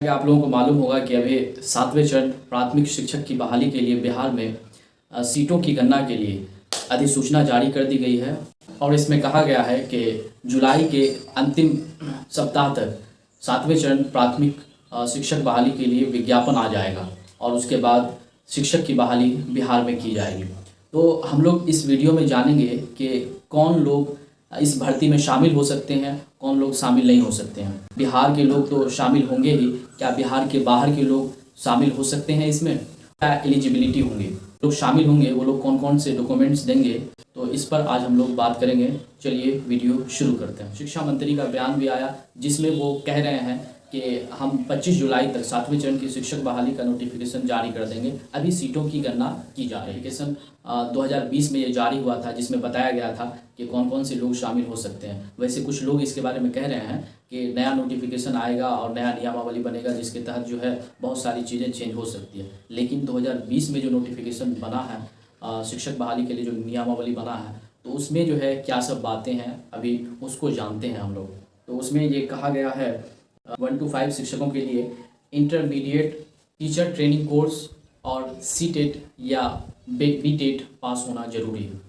आप लोगों को मालूम होगा कि अभी 7वें चरण प्राथमिक शिक्षक की बहाली के लिए बिहार में सीटों की गणना के लिए अधिसूचना जारी कर दी गई है और इसमें कहा गया है कि जुलाई के अंतिम सप्ताह तक 7वें चरण प्राथमिक शिक्षक बहाली के लिए विज्ञापन आ जाएगा और उसके बाद शिक्षक की बहाली बिहार में की जाएगी। तो हम लोग इस वीडियो में जानेंगे कि कौन लोग इस भर्ती में शामिल हो सकते हैं, कौन लोग शामिल नहीं हो सकते हैं। बिहार के लोग तो शामिल होंगे ही, क्या बिहार के बाहर के लोग शामिल हो सकते हैं इसमें? क्या एलिजिबिलिटी होंगी, लोग शामिल होंगे वो लोग कौन कौन से डॉक्यूमेंट्स देंगे, तो इस पर आज हम लोग बात करेंगे। चलिए वीडियो शुरू करते हैं। शिक्षा मंत्री का बयान भी आया जिसमें वो कह रहे हैं कि हम 25 जुलाई तक 7वें चरण की शिक्षक बहाली का नोटिफिकेशन जारी कर देंगे। अभी सीटों की गणना की जा रही है। नोटिफिकेशन 2020 में ये जारी हुआ था जिसमें बताया गया था कि कौन कौन से लोग शामिल हो सकते हैं। वैसे कुछ लोग इसके बारे में कह रहे हैं कि नया नोटिफिकेशन आएगा और नया नियमावली बनेगा जिसके तहत जो है बहुत सारी चीज़ें चेंज हो सकती है। लेकिन 2020 में जो नोटिफिकेशन बना है शिक्षक बहाली के लिए, जो नियमावली बना है, तो उसमें जो है क्या सब बातें हैं अभी उसको जानते हैं हम लोग। तो उसमें ये कहा गया है 1 to 5 शिक्षकों के लिए इंटरमीडिएट टीचर ट्रेनिंग कोर्स और सीटेट या बीटेट पास होना जरूरी है।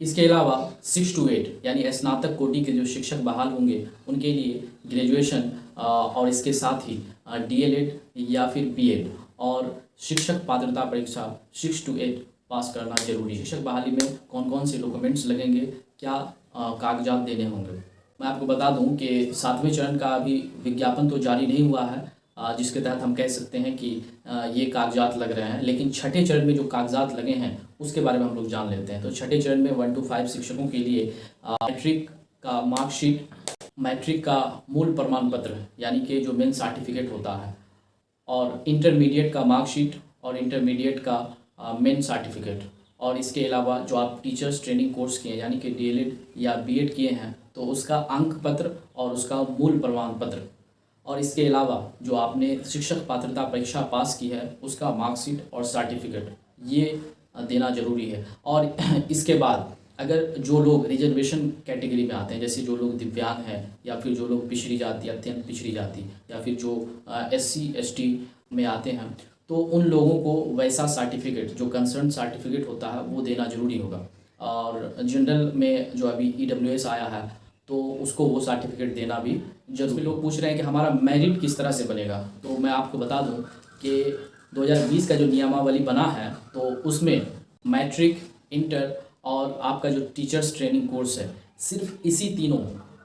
इसके अलावा 6 to 8 यानी स्नातक कोटि के जो शिक्षक बहाल होंगे उनके लिए ग्रेजुएशन और इसके साथ ही डीएलएड या फिर बीएड और शिक्षक पात्रता परीक्षा 6 to 8 पास करना जरूरी है। शिक्षक बहाली में कौन कौन से डॉक्यूमेंट्स लगेंगे, क्या कागजात देने होंगे। मैं आपको बता दूं कि 7वें चरण का अभी विज्ञापन तो जारी नहीं हुआ है जिसके तहत हम कह सकते हैं कि ये कागजात लग रहे हैं, लेकिन छठे चरण में जो कागजात लगे हैं उसके बारे में हम लोग जान लेते हैं। तो छठे चरण में 1 to 5 शिक्षकों के लिए मैट्रिक का मार्कशीट, मैट्रिक का मूल प्रमाण पत्र यानी कि जो मेन सर्टिफिकेट होता है, और इंटरमीडिएट का मार्कशीट और इंटरमीडिएट का मेन सर्टिफिकेट, और इसके अलावा जो आप टीचर्स ट्रेनिंग कोर्स किए यानी कि डीएलएड या बीएड किए हैं तो उसका अंक पत्र और उसका मूल प्रमाण पत्र, और इसके अलावा जो आपने शिक्षक पात्रता परीक्षा पास की है उसका मार्कशीट और सर्टिफिकेट, ये देना जरूरी है। और इसके बाद अगर जो लोग रिजर्वेशन कैटेगरी में आते हैं, जैसे जो लोग दिव्यांग हैं या फिर जो लोग पिछड़ी जाति, अत्यंत पिछड़ी जाति, या फिर जो SC ST में आते हैं, तो उन लोगों को वैसा सर्टिफिकेट जो कंसर्न सर्टिफिकेट होता है वो देना जरूरी होगा। और जनरल में जो अभी EWS आया है तो उसको वो सर्टिफिकेट देना भी जरूरी। लोग पूछ रहे हैं कि हमारा मेरिट किस तरह से बनेगा, तो मैं आपको बता दूं कि 2020 का जो नियमावली बना है तो उसमें मैट्रिक, इंटर और आपका जो टीचर्स ट्रेनिंग कोर्स है, सिर्फ इसी तीनों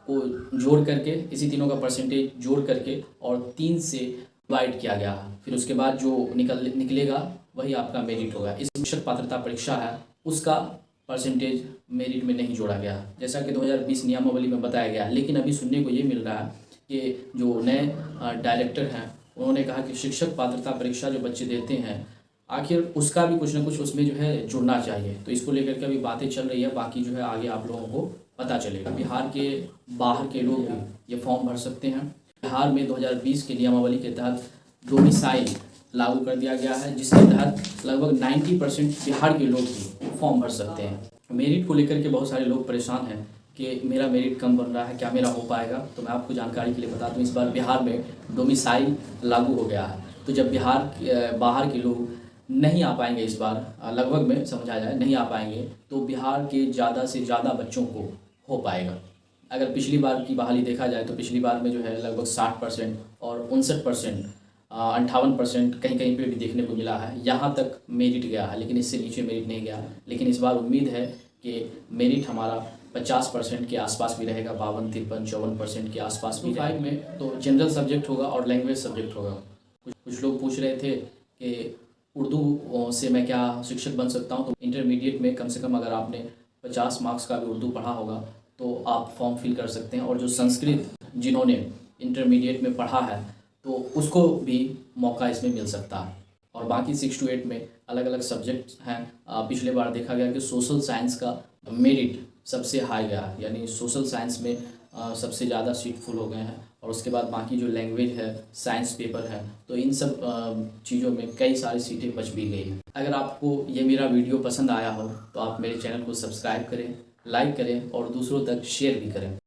को जोड़ करके, इसी तीनों का परसेंटेज जोड़ करके और 3 से डिवाइड किया गया है। फिर उसके बाद जो निकलेगा वही आपका मेरिट होगा। इस शिक्षक पात्रता परीक्षा है उसका परसेंटेज मेरिट में नहीं जोड़ा गया है जैसा कि 2020 नियमावली में बताया गया है। लेकिन अभी सुनने को ये मिल रहा है कि जो नए डायरेक्टर हैं उन्होंने कहा कि शिक्षक पात्रता परीक्षा जो बच्चे देते हैं आखिर उसका भी कुछ ना कुछ उसमें जो है जुड़ना चाहिए। तो इसको लेकर के अभी बातें चल रही है, बाकी जो है आगे आप लोगों को पता चलेगा। बिहार के बाहर के लोग भी ये फॉर्म भर सकते हैं। बिहार में 2020 के नियमावली के तहत डोमिसाइल लागू कर दिया गया है जिसके तहत लगभग 90% बिहार के लोग भी फॉर्म भर सकते हैं। मेरिट को लेकर के बहुत सारे लोग परेशान हैं कि मेरा मेरिट कम बन रहा है, क्या मेरा हो पाएगा। तो मैं आपको जानकारी के लिए बता दूं, इस बार बिहार में डोमिसाइल लागू हो गया है। तो जब बिहार बाहर के लोग नहीं आ पाएंगे, इस बार लगभग में समझा जाए नहीं आ पाएंगे, तो बिहार के ज़्यादा से ज़्यादा बच्चों को हो पाएगा। अगर पिछली बार की बहाली देखा जाए तो पिछली बार में जो है लगभग 60% और 59%, 58% कहीं कहीं पे भी देखने को मिला है। यहाँ तक मेरिट गया है लेकिन इससे नीचे मेरिट नहीं गया। लेकिन इस बार उम्मीद है कि मेरिट हमारा 50% के आसपास भी रहेगा, 52, 53, 54% के आसपास भी। 5 में तो जनरल सब्जेक्ट होगा और लैंग्वेज सब्जेक्ट होगा। कुछ लोग पूछ रहे थे कि उर्दू से मैं क्या शिक्षक बन सकता हूँ, तो इंटरमीडिएट में कम से कम अगर आपने 50 मार्क्स का भी उर्दू पढ़ा होगा तो आप फॉर्म फिल कर सकते हैं। और जो संस्कृत जिन्होंने इंटरमीडिएट में पढ़ा है तो उसको भी मौका इसमें मिल सकता है। और बाकी 6 to 8 में अलग अलग सब्जेक्ट्स हैं। पिछले बार देखा गया कि सोशल साइंस का मेरिट सबसे हाई गया, यानी सोशल साइंस में सबसे ज़्यादा सीट फुल हो गए हैं। और उसके बाद बाकी जो लैंग्वेज है, साइंस पेपर है, तो इन सब चीज़ों में कई सारी सीटें बच भी गई हैं। अगर आपको ये मेरा वीडियो पसंद आया हो तो आप मेरे चैनल को सब्सक्राइब करें, लाइक करें और दूसरों तक शेयर भी करें।